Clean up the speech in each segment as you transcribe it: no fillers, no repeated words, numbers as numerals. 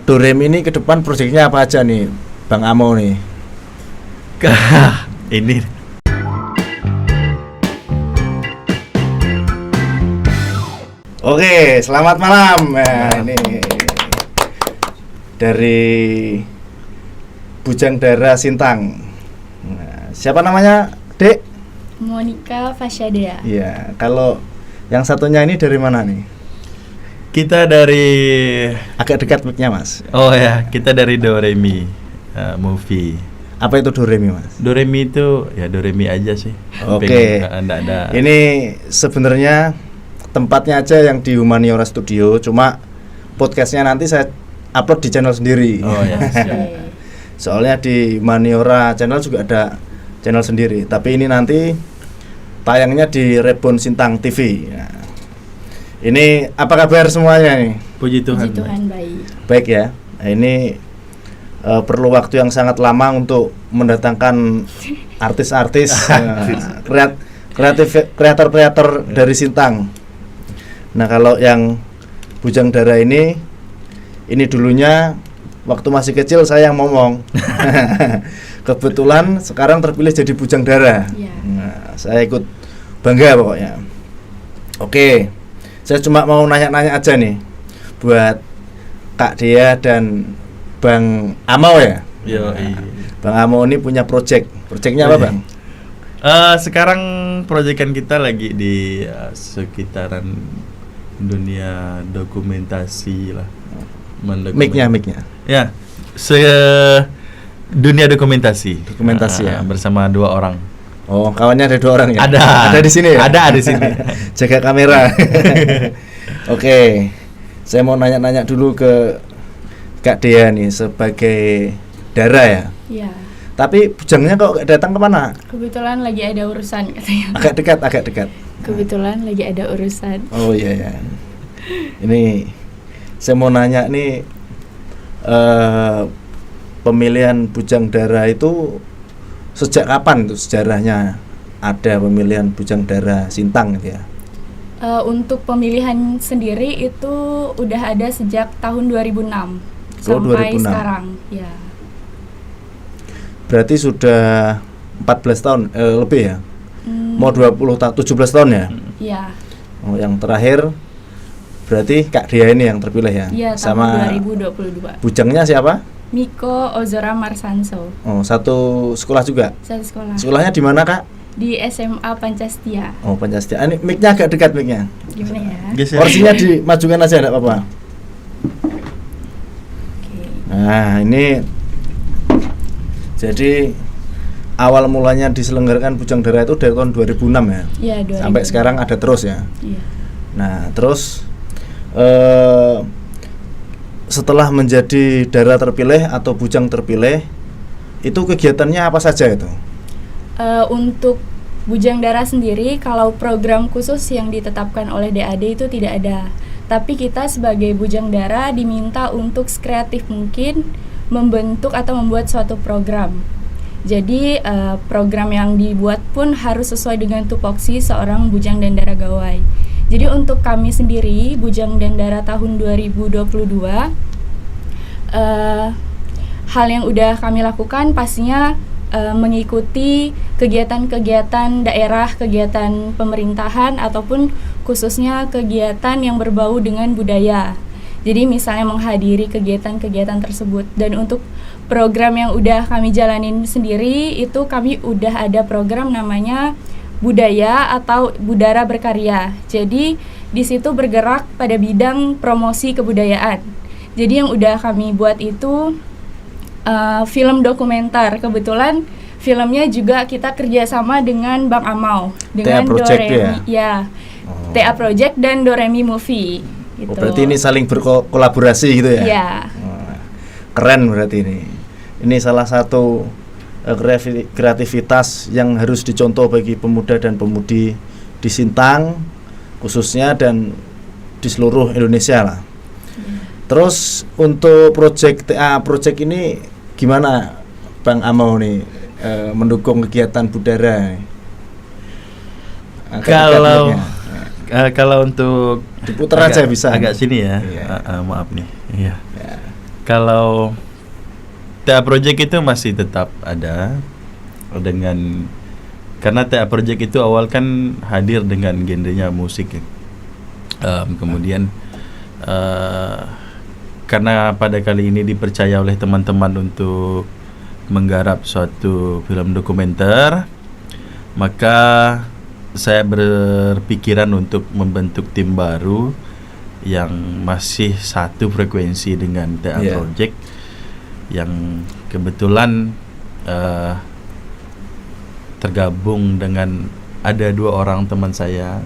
Doremi ini ke depan proyeknya apa aja nih, Bang Amo nih? Ini Oke, selamat malam. Nah, ini dari Bujang Dara Sintang. Nah, siapa namanya, Dek? Monica Fasyadea. Iya, kalau yang satunya ini dari mana nih? kita dari Agak dekat mic-nya, Mas. kita dari Doremi movie. Apa itu Doremi, Mas? Doremi itu ya Doremi aja sih. Oke. Enggak ada. Ini sebenarnya tempatnya aja yang di Humaniora Studio, cuma podcastnya nanti saya upload di channel sendiri. Oh ya. Soalnya di Humaniora channel juga ada channel sendiri, tapi ini nanti tayangnya di Reborn Sintang TV. Nah, ini apa kabar semuanya nih? Puji Tuhan. Puji Tuhan baik. Baik ya. Nah, ini perlu waktu yang sangat lama untuk mendatangkan artis-artis, kreator dari Sintang. Nah, kalau yang Bujang Dara ini dulunya waktu masih kecil saya yang ngomong. Kebetulan sekarang terpilih jadi Bujang Dara. Ya. Nah, saya ikut bangga pokoknya. Oke, saya cuma mau nanya-nanya aja nih buat Kak Dea dan Bang Amo ya. Yo, Bang Amo ini punya projectnya apa, Bang? Sekarang proyekan kita lagi di sekitaran dunia dokumentasi lah. Mic-nya. Ya, dunia dokumentasi. Ya. Bersama 2 orang. Oh, kawannya ada 2 orang ya? Ada di sini ya? Ada di sini. Jaga kamera. Oke. Saya mau nanya-nanya dulu ke Kak Dea nih sebagai Dara ya. Iya. Tapi bujangnya kok datang kemana? Kebetulan lagi ada urusan katanya. Agak dekat. Kebetulan lagi ada urusan. Oh iya ya. Ini saya mau nanya nih, pemilihan Bujang Dara itu sejak kapan tuh sejarahnya ada pemilihan Bujang Dara Sintang gitu ya? Untuk pemilihan sendiri itu udah ada sejak tahun 2006 2006. sampai sekarang. Ya. Berarti sudah 14 tahun lebih ya? Mau 17 tahun ya? Iya. Oh, yang terakhir berarti Kak Dea ini yang terpilih ya? Iya, sama tahun 2022. bujangnya siapa? Miko Ozora Marsanso. Oh, satu sekolah juga? Satu sekolah. Sekolahnya di mana, Kak? Di SMA Pancastia. Oh, Pancastia. Ini mic-nya agak dekat mic-nya. Gimana ya? Porsinya dimajukan aja, enggak apa-apa. Oke. Nah, ini jadi awal mulanya diselenggarakan Bujang Dara itu dari tahun 2006 ya? Iya, 2006. Sampai sekarang ada terus ya? Iya. Nah, terus setelah menjadi Dara terpilih atau Bujang terpilih, itu kegiatannya apa saja itu? Untuk Bujang Dara sendiri, kalau program khusus yang ditetapkan oleh DAD itu tidak ada. Tapi kita sebagai Bujang Dara diminta untuk sekreatif mungkin membentuk atau membuat suatu program. Jadi program yang dibuat pun harus sesuai dengan tupoksi seorang Bujang dan Dara Gawai. Jadi untuk kami sendiri, Bujang dan Dara tahun 2022, hal yang udah kami lakukan pastinya mengikuti kegiatan-kegiatan daerah, kegiatan pemerintahan, ataupun khususnya kegiatan yang berbau dengan budaya. Jadi misalnya menghadiri kegiatan-kegiatan tersebut. Dan untuk program yang udah kami jalanin sendiri, itu kami udah ada program namanya Budaya atau Budara Berkarya. Jadi di situ bergerak pada bidang promosi kebudayaan. Jadi yang udah kami buat itu film dokumenter. Kebetulan filmnya juga kita kerjasama dengan Bang Amau, dengan Doremi ya, TA Project dan Doremi Movie. Gitu. Oh, berarti ini saling berkolaborasi gitu ya? Iya. Keren berarti ini. Ini salah satu kreativitas yang harus dicontoh bagi pemuda dan pemudi di Sintang khususnya dan di seluruh Indonesia lah. Terus untuk TA project ini gimana Bang Amo nih mendukung kegiatan Budara? Kalau untuk diputar aja bisa. Agak sini ya. Iya. Maaf nih. Iya. Ya. Kalau TA Project itu masih tetap ada dengan, karena TA Project itu awal kan hadir dengan genrenya musik ya. Kemudian karena pada kali ini dipercaya oleh teman-teman untuk menggarap suatu film dokumenter, maka saya berpikiran untuk membentuk tim baru yang masih satu frekuensi dengan TA Project, yang kebetulan tergabung dengan ada 2 orang teman saya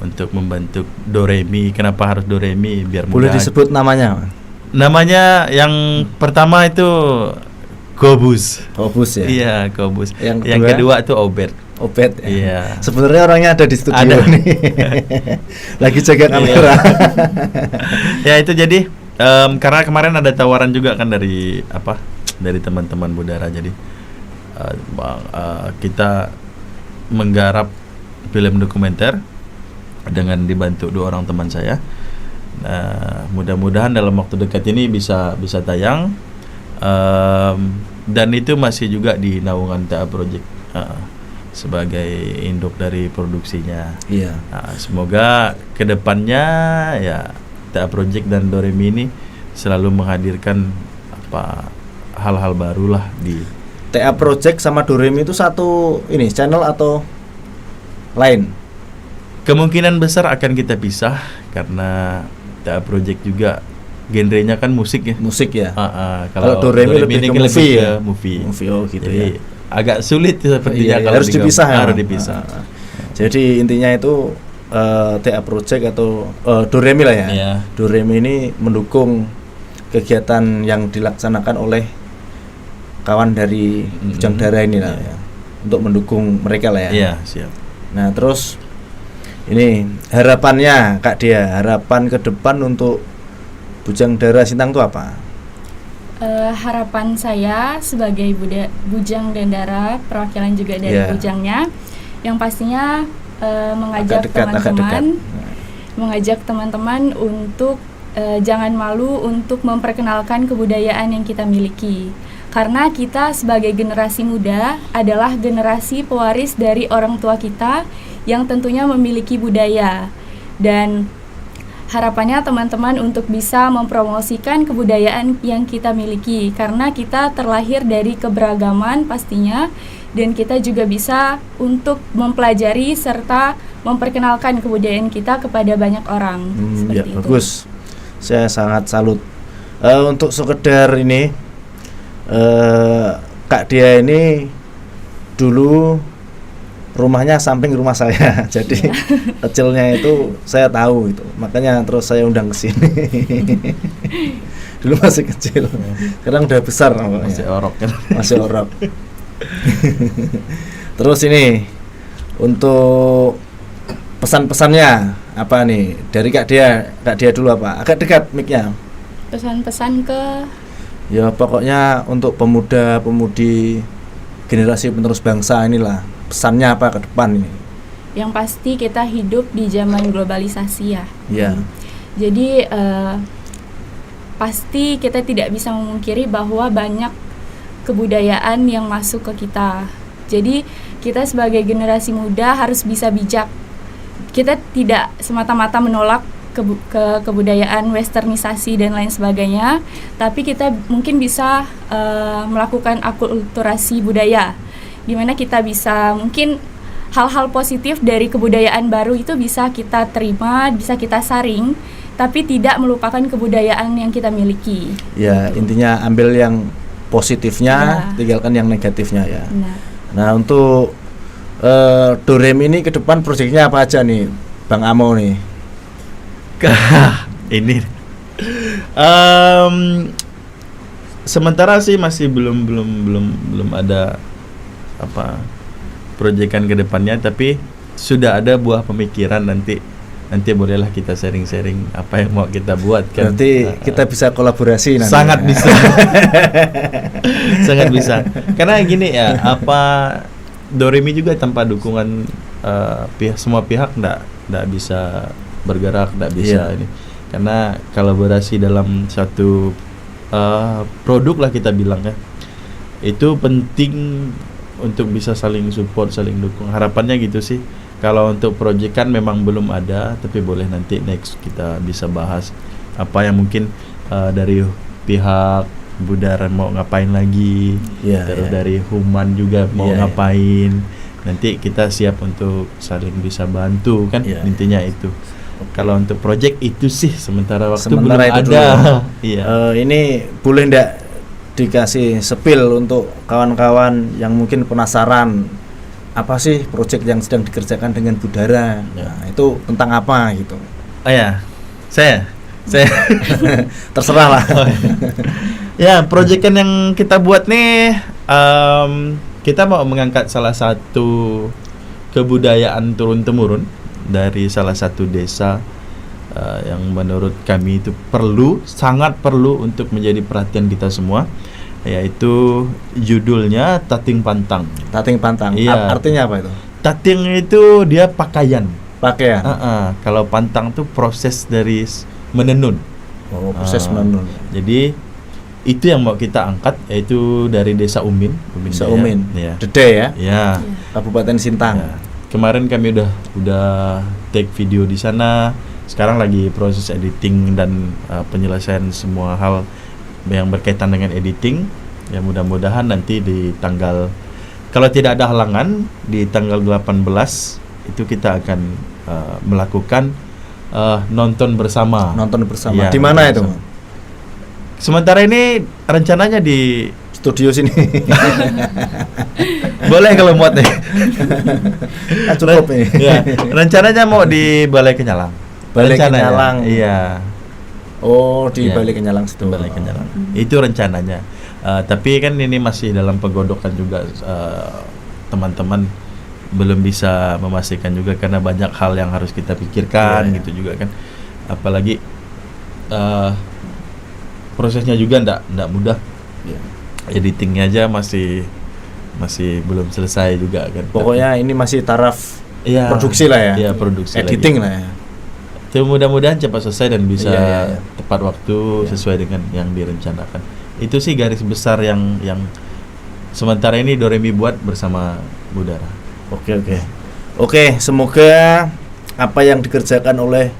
untuk membentuk Doremi. Kenapa harus Doremi? Biar Boleh mudah. disebut namanya? Namanya yang pertama itu Kobus. Kobus ya. Iya, Kobus. Yang kedua itu Obet. Obet. Iya. Sebenarnya orangnya ada di studio Ada. nih. Lagi jaga kamera. Ya itu jadi karena kemarin ada tawaran juga kan dari teman-teman Budara, jadi kita menggarap film dokumenter dengan dibantu 2 orang teman saya. Nah, mudah-mudahan dalam waktu dekat ini bisa tayang, dan itu masih juga di naungan TA Project sebagai induk dari produksinya. Iya. Nah, semoga kedepannya ya TA Project dan Doremi ini selalu menghadirkan hal-hal barulah di TA Project sama Doremi itu satu ini channel atau lain? Kemungkinan besar akan kita pisah karena TA Project juga genrenya kan musik ya. Musik ya. Kalau Doremi lebih ini ke kan movie ke ya. movie. Oh gitu. Jadi ya. agak sulit sepertinya kalau harus dipisah ya. Harus dipisah. Jadi intinya itu TA Project atau Doremi lah ya. Iya. Doremi ini mendukung kegiatan yang dilaksanakan oleh kawan dari Bujang Dara ini lah ya. Untuk mendukung mereka lah ya. Iya, siap. Nah, terus ini harapannya Kak Dia, harapan ke depan untuk Bujang Dara Sintang itu apa? Harapan saya sebagai Bujang dan Dara, perwakilan juga dari Bujangnya, yang pastinya mengajak teman-teman untuk jangan malu untuk memperkenalkan kebudayaan yang kita miliki. Karena kita sebagai generasi muda adalah generasi pewaris dari orang tua kita yang tentunya memiliki budaya. Dan harapannya teman-teman untuk bisa mempromosikan kebudayaan yang kita miliki, karena kita terlahir dari keberagaman pastinya, dan kita juga bisa untuk mempelajari serta memperkenalkan kebudayaan kita kepada banyak orang. Seperti itu. Bagus. Saya sangat salut. Untuk sekedar ini Kak Dia ini dulu rumahnya samping rumah saya, jadi kecilnya itu saya tahu itu, makanya terus saya undang ke sini. Dulu masih kecil, sekarang udah besar namanya. Masih orok kan? Masih orok. Terus ini untuk pesan-pesannya apa nih dari Kak Dia dulu apa? Agak dekat mic-nya. Pesan-pesan ke Ya pokoknya untuk pemuda-pemudi generasi penerus bangsa inilah, pesannya apa ke depan ini? Yang pasti kita hidup di zaman globalisasi ya. Iya. Jadi pasti kita tidak bisa memungkiri bahwa banyak kebudayaan yang masuk ke kita. Jadi kita sebagai generasi muda harus bisa bijak. Kita tidak semata-mata menolak kebudayaan westernisasi dan lain sebagainya, tapi kita mungkin bisa melakukan akulturasi budaya, di mana kita bisa mungkin hal-hal positif dari kebudayaan baru itu bisa kita terima, bisa kita saring, tapi tidak melupakan kebudayaan yang kita miliki. Ya, intinya ambil yang positifnya, tinggalkan yang negatifnya ya. Nah, untuk Doremi ini ke depan proyeknya apa aja nih, Bang Amo nih? Ini sementara sih masih belum ada proyekan ke depannya, tapi sudah ada buah pemikiran. Nanti bolehlah kita sharing apa yang mau kita buat kan. Berarti kita bisa kolaborasi nanti. Sangat bisa. Sangat bisa. Karena gini ya, Doremi juga tanpa dukungan semua pihak enggak bisa bergerak, tidak bisa ini, karena kolaborasi dalam satu produk lah kita bilang ya, itu penting untuk bisa saling support, saling dukung. Harapannya gitu sih. Kalau untuk project kan memang belum ada, tapi boleh nanti next kita bisa bahas apa yang mungkin dari pihak Budara mau ngapain lagi, terus dari Human juga mau ngapain. Nanti kita siap untuk saling bisa bantu kan, intinya itu. Kalau untuk project itu sih sementara waktu belum ada. Ini boleh ndak dikasih spill untuk kawan-kawan yang mungkin penasaran apa sih proyek yang sedang dikerjakan dengan Budara? Nah, itu tentang apa gitu? Saya terserah lah. Ya, proyekan yang kita buat nih, kita mau mengangkat salah satu kebudayaan turun-temurun dari salah satu desa yang menurut kami itu sangat perlu untuk menjadi perhatian kita semua, yaitu judulnya Tating Pantang. Tating Pantang. Iya. Artinya apa itu? Tating itu dia pakaian. Kalau pantang tuh proses dari menenun. Proses menenun. Jadi itu yang mau kita angkat, yaitu dari desa Umin. Desa Umin. Dede ya. Ya. Kabupaten Sintang. Ya. Kemarin kami udah take video di sana. Sekarang lagi proses editing dan penyelesaian semua hal yang berkaitan dengan editing. Ya, mudah-mudahan nanti di tanggal, kalau tidak ada halangan, di tanggal 18 itu kita akan melakukan nonton bersama. Ya, di mana itu? Sementara ini rencananya di studio sini. Boleh kalau muat nih. Cukup nih. Ya, rencananya mau di Balai Kenyalang. Balai Kenyalang. Iya. Oh, di Balai Kenyalang situ. Balai Kenyalang. Itu rencananya. Tapi kan ini masih dalam penggodokan juga, teman-teman belum bisa memastikan juga karena banyak hal yang harus kita pikirkan gitu juga kan. Apalagi prosesnya juga ndak mudah. Editingnya aja masih belum selesai juga kan. Pokoknya ini masih taraf produksi lah ya. Iya, produksi. Editing lah ya. Itu mudah-mudahan cepat selesai dan bisa tepat waktu sesuai dengan yang direncanakan. Itu sih garis besar yang sementara ini Doremi buat bersama Budara. Oke, semoga apa yang dikerjakan oleh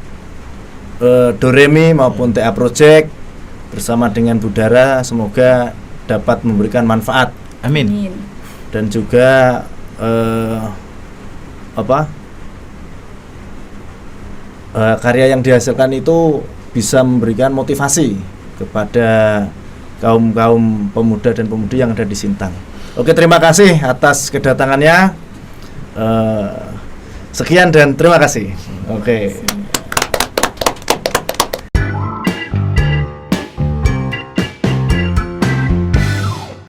Doremi maupun TA Project bersama dengan Budara semoga dapat memberikan manfaat. Amin. Dan juga karya yang dihasilkan itu bisa memberikan motivasi kepada kaum pemuda dan pemudi yang ada di Sintang. Oke, terima kasih atas kedatangannya. Sekian dan terima kasih. Oke.